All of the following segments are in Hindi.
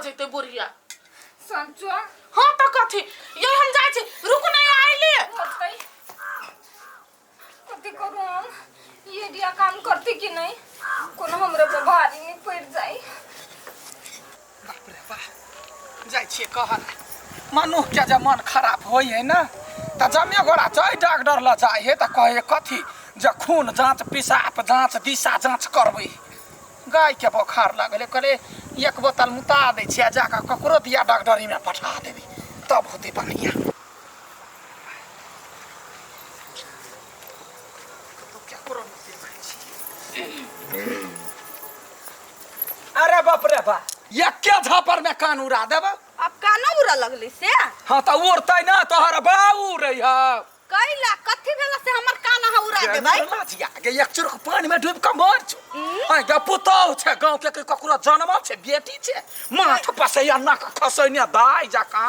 जेते बुढ़िया संचो हां त कथि ये हम जाय छी रुक नहीं आइले कथि करू हम ये दिया काम करती कि नहीं कोनो हमरे पे भारी नहीं पड़ जाई बाप रे बाप जाय छी कहन मनु के जे मन खराब होई है ना त जमे गोड़ा जाय डॉक्टर ल जाय है त कहे कथि जे खून जांच पेशाब जांच दिशा जांच करबै गाय के बुखार लागले कहले एक बोतल मुता दै छियै जाके ककरो दिया डॉक्टरी में पठा देबी तब होते बढ़िया तो क्या करो अरे बाप रे बा एके झापर में कान उड़ा देब अब कानो उड़ा लगली से हाँ तो उड़तै ना तोहर बाऊ रही कैला कथि भेला से हमर कान हा उड़ा देबै लाजिया के एक चुरक पानी में डूब के मर छ आइ ग पुतौ छ गांव के ककरो जन्म छ बेटी छ माथ पसैया नाक खसैने दाइ जका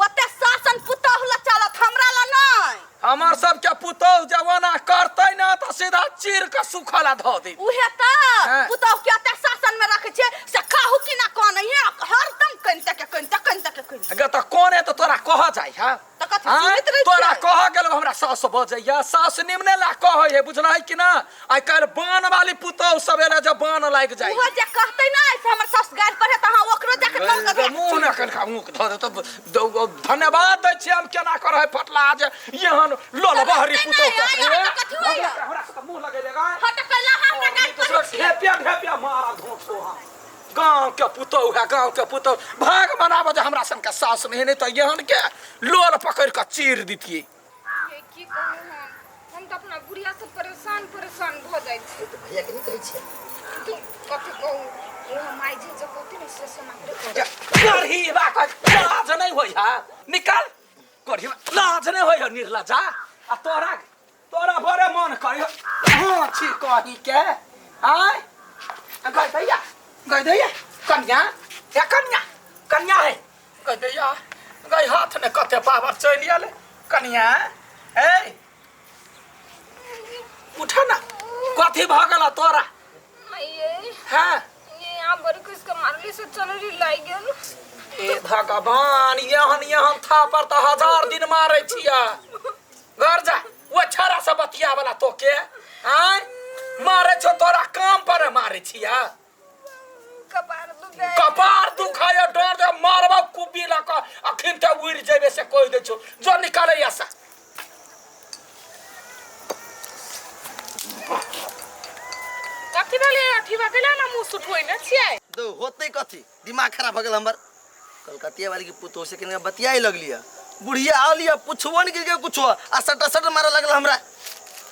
ओते शासन पुतौ ला चलत हमरा ला नहीं हमर सब के पुतौ जवाना करतै ना त सीधा चीर के सुखला ध दे उहे त पुतौ के ओते शासन में रखे छे से कहू कि ना कोन है हरदम कनता के ग त कोने त तोरा कह जाय ह त कथि सुनित रही तोरा कह गेल हमरा सास बजैया सास निमने ला कह है बुझना है कि ना आइ काल बान वाली पुतौ सबेरे जब बान लाग जाय वो जे कहतै ना से हमर सास गाल पर है त हां ओकरो जाके कल कर मुंह न कन खा मुंह ध दे त धन्यवाद दै छी हम केना करय फटला जे यहन लोल बहरी पुतौ हमरा सब मुंह लगे देगा हां त कहला हमरा गाल पर हेपिया मारा धोसो हम गांव के पुतौ है गांव के पुतौ भाग मनाबो जे हमरा सन के सास नहीं नहीं त यहन के लोल पकड़ के चीर दितिए ये की कहू हम त अपना बुढ़िया से परेशान भ जाय छी तो भैया के नहीं कहै छै तू कथि कहू ओ माई जे जकती ने से समाप्त करही बा लाज नहीं होई हा निकाल करही लाज नहीं होई हो निर्लजा आ तोरा बड़े मन करी हां छी कही के आय गई दैया कन्या है गई दैया गई हाथ ने कते पावर चल आले कन्या ए उठा ना कथि भ गेल तोरा ये हां ये यहां बड़ी किसका मारली से चलरी लाई गेल ए भगवान यहन था पर त 1000 दिन मारै छिया घर जा वो छारा से बतिया वाला तो के आय मारे छो तोरा काम पर मारे छिया कपार दुखाय डर दे मारबा कुबी लक अखिन त उड़ जेबे से कोई दे छो जो निकाले ऐसा कथि भेले अथि भगेला ना मुंह सुठ होई न छियै दो होते कथि दिमाग खराब भ गेल हमर कलकतिया वाली के पुतो से केने बतियाई लगलिया बुढ़िया आलिया पुछबो नहीं के कुछो आ सट मारे लगल हमरा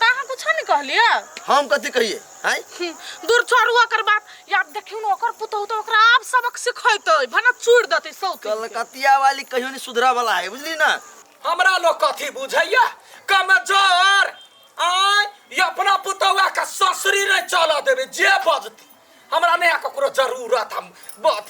ताहा कुछ नहीं कहलिया हम कथि कहिए हैं दूर छोड़ुआ कर बात याद देखियो न ओकर पुतो तो ओकरा आप सबक सिखैतै भना चूड़ देतै सौ कलकतिया वाली कहियो नहीं सुधरा वाला है बुझली ना हमरा लोग कथि बुझैया कमजोर आय ये अपना पुतवा का ससुरी रे चला देबे जे बजती हमरा ने ककरो जरूरत हम बात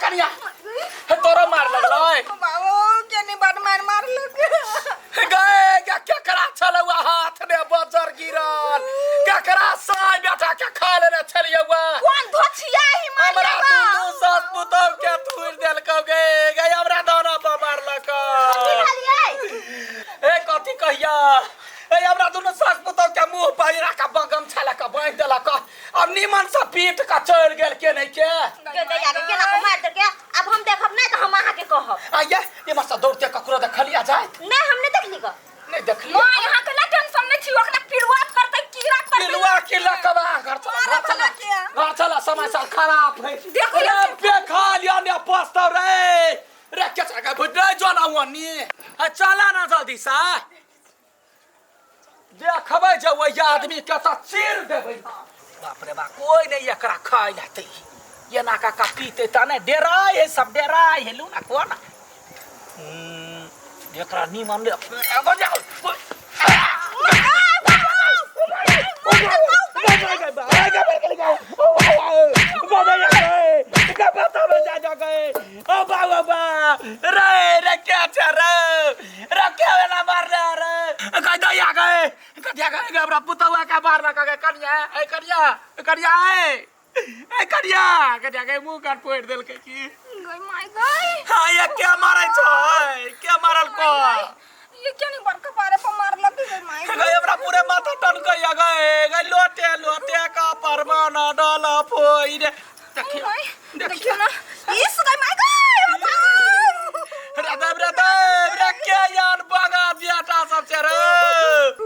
तोरा मार लगलै बाबू केनी बड मार लग गए क्या करा चलो हाथ ने बजर गिरल क्या करा साई बेटा के खा लेने चलिए कौन धोछिया ही मार हमरा दुनु सास पुतौ के तुर देल कौ गए हमरा दाना पर मारलक ए कथि कहिया ए हमरा दुनु सास पुतौ के मुंह पर राखा बगम छला के बांध देलक अब निमन से पीट के चढ़ गेल के नहीं के दैया के केना को मार दे के अब हम देखब नहीं तो हम आहा के कहब आइए ये मसा दौड़ते ककरो देखलिया जाय नहीं हमने देखली का नहीं देखली मां यहां के टेंशन नहीं छी ओकरा पिलुआ करते कीड़ा करते पिलुआ के लकवा घर चला समय साल खराब है देखिए पे खा लिया ने पस्तौ रे के जगह भुडे जोना वनी चला ना जल्दी सा देखबै जे वो आदमी के त चीर देबै बाप रे बाप कोई नहीं एकरा खाइ लेतै ये ना का पीते तने डेराय है सब डेराय है लू ना कोना एकरा निमन ले गए हमरा पुतवा का बार ना के करिया ए करिया करिया ए करिया के मुंह काट फोड़ देल के की गई माय गई हां ये क्या मारै छ क्या मारल को ये क्या नहीं बड़का पारे पर मार लग गई माय गए हमरा पूरे माथा टन गया गए लोटे का परमाना डाला फोई रे देखियो ना इस गई माय गई रे क्या यार बगा दियाटा सब छे रे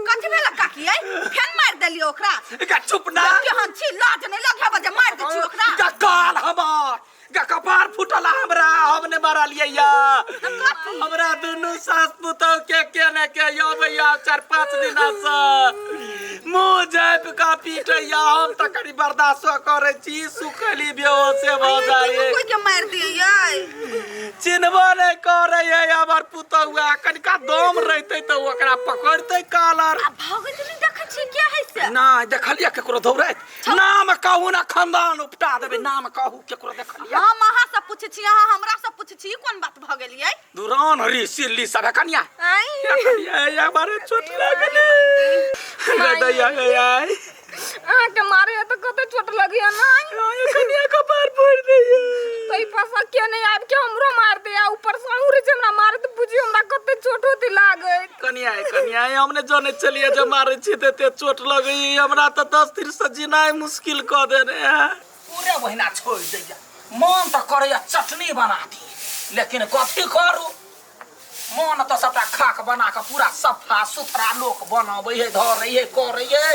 कथि भेल काकी आई फेन मार देलियो ओकरा का चुप ना केहन छी लाज नहीं लगे बजे मार दे छी ओकरा का काल हमार का कपार फुटला हमरा हमने मारा लिया या हमरा दुनु सास पुतो के ने के यो भैया 4-5 दिन से मुंह जब का पीट या हम त करी बर्दाश्त करे छी सुखली बेहोश हो जाए कोई के मार दिए चिन्हबो नहीं करे हमर पुतौआ कनिका दम रहते तो ओकरा पकड़ते कालर भागत नहीं देख छी क्या है से ना देखलिया केकरो दौड़ैत नाम कहू ना खानदान उपटा देबे नाम कहू केकरो देखलिया हम अहाँ से पूछे छी अहाँ हमरा से पूछे छी कोन बात भ गेलियै दुरान हरी सिल्ली सब कनिया आई या बारे चोट लागले दैया गया के मारे तो कते चोट लगी है ना ये कनिया का पैर फोड़ दिया तई पासा के नहीं आब के हमरो मार दे ऊपर से उरे जे हमरा मारे तो बुझी हमरा कते चोट होती लागे कनिया हमने जाने चलिए जे मारे छी ते चोट लगी हमरा तो 10 दिन से जीना मुश्किल क देने पूरे महीना छोड़ दैया मन तो करे चटनी बना दी लेकिन कथी करू मन तो सबटा खाक बना के पूरा सफा सुथरा लोक बनाबै है धर है करे है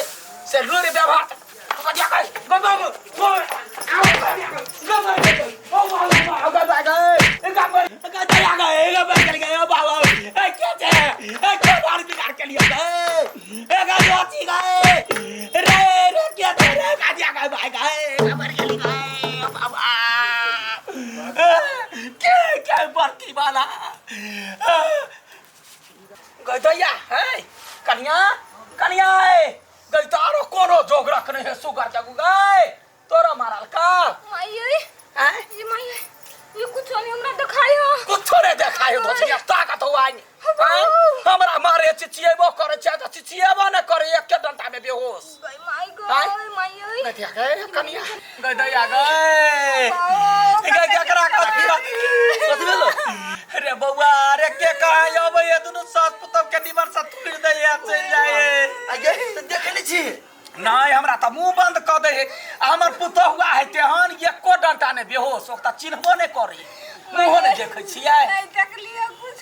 से लुरी व्यवहार कदिया गई गो बर्ती वाला गैया है कनिया गई तारो कोनो जोग रखने है सुगर जगू गए तोरा मारल का माये हैं ये माये ये कुछ नहीं हमरा दिखायो कुछ रे देखायो धोचिया ताकत हो आई हमरा मारे चिचिएबो करे छ त चिचिएबो न करे एक के डंटा में बेहोश गई माये गदिया गए कनिया गदैया गए करा कथि भेलो रे बौआ रे के कहाय अबे ये दुनु सास पुतौ के दीवार से तुड़ दे या चल जाए आगे तो देखले छी नहीं हमरा त मुंह बंद क दे हमर पुतौ हुआ है तेहन एको डंटा ने बेहोश ओकता चिन्हबो ने करे मुंह ने देखे छियै नहीं देख लिया कुछ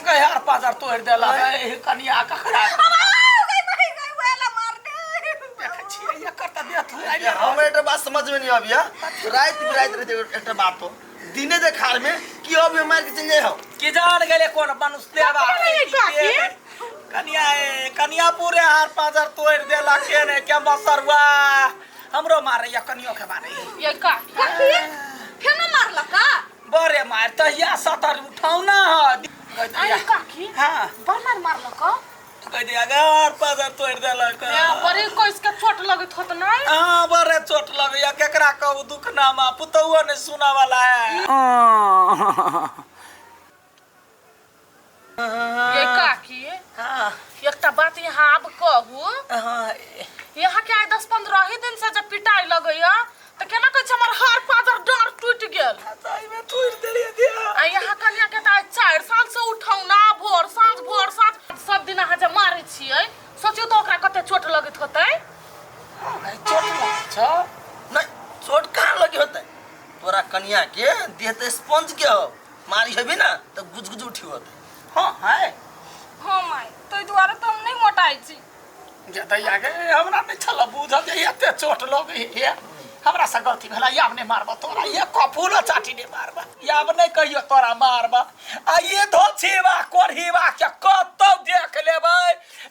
कहर पाजर तोड़ देला है कनिया कखरा गई वाला मार दे देखे छियै एकर त देख हम एटा बात समझ में नहीं आबिया रात रहते एटा बात तो दिने देखार में कि अब मार के चल जाए हो कि जान गेले कोन मनुष्य बा कनिया पूरे हार पाजर तोड़ देला के ने के मसरवा हमरो मारे या कनियो के मारे ये काकी फेन मारला का बरे मार तहिया सतर उठाउना ह आई काकी हां बरमार मारला का कह दिया हार पाजर तोड़ देला का या बरे को इसके चोट लगत होत नहीं हां बरे चोट लगया केकरा कहू दुख नामा पुतौआ ने सुना वाला है ये काकी हां एकटा बात यहाँ अब कहू हां यहाँ के आइ 10-15 ही दिन से जब पिटाई लगैया तो केना कहै छै हमर हार पाजर डाँर टूट गेल सही में तोड़ देलिए दिया आ यहाँ कनिया के त 4 साल से उठौना भोर साँझ सब दिन अहाँ जे मारै छियै सोचियो तो ओकरा कते चोट लगत होतै चोट लग छ नहीं चोट कहां लगी होते तोरा कनिया के देहते स्पंज के हो मारी हेबी ना तो गुजगुज उठी होते हां है हां माय तो द्वारा तो हम नहीं मोटाई छी जतैया के हमरा नहीं छला बुझल जे एते चोट लगे है हमरा से गलती भेला याब ने मारबा तोरा ये कपूला चाटी ने मारबा याब नहीं कहियो तोरा मारबा आ ये धोछेवा कोरहीवा के कतो देख लेबै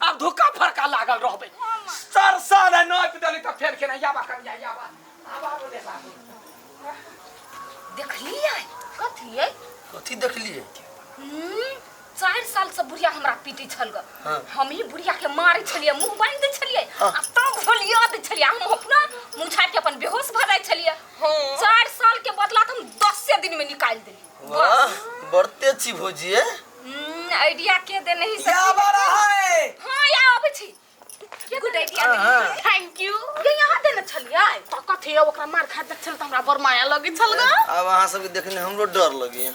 अब धुका फरका लागल रहबै सरसा न नोक देली त फेर के याबा कर याबा आबा बोले बाबू देख लिया कथी देख लिए 4 साल से बुढ़िया हमरा पीटी छल ग हाँ। हम ही बुढ़िया के मारे छलिए मुंह बांध दे छलिए हाँ। आ तब भोलिया दे छलिए हम अपना मुंह छाट के अपन बेहोश भ जाय छलिए 4 साल के बदला हम 10 दिन में निकाल देली वाह बढ़ते छी भोजिए आइडिया के दे नहीं याबा रहा है हां आबै छी गुड आइडिया थैंक यू ये यहाँ देने छलियै तो कथी ओकरा मार खा देख छल त हमरा बड़ माया लगे छल ग अब अहाँ सबके देखने हमरो डर लगे